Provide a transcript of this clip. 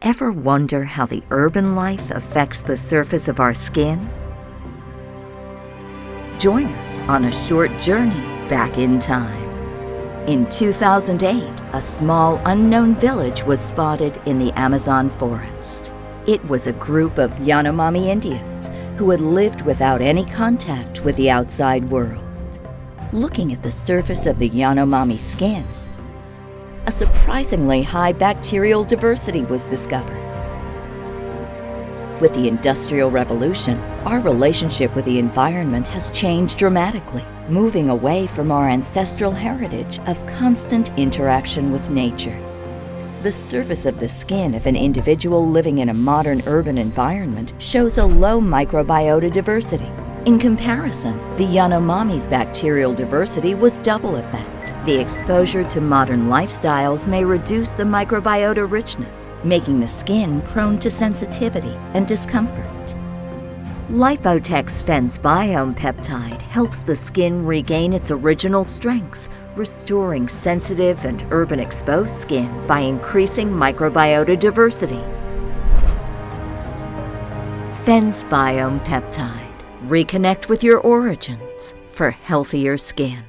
Ever wonder how the urban life affects the surface of our skin? Join us on a short journey back in time. In 2008, a small unknown village was spotted in the Amazon forest. It was a group of Yanomami Indians who had lived without any contact with the outside world. Looking at the surface of the Yanomami skin, a surprisingly high bacterial diversity was discovered. With the Industrial Revolution, our relationship with the environment has changed dramatically, moving away from our ancestral heritage of constant interaction with nature. The surface of the skin of an individual living in a modern urban environment shows a low microbiota diversity. In comparison, the Yanomami's bacterial diversity was double of that. The exposure to modern lifestyles may reduce the microbiota richness, making the skin prone to sensitivity and discomfort. Lipotec's FENSEBIOME peptide helps the skin regain its original strength, restoring sensitive and urban-exposed skin by increasing microbiota diversity. FENSEBIOME peptide. Reconnect with your origins for healthier skin.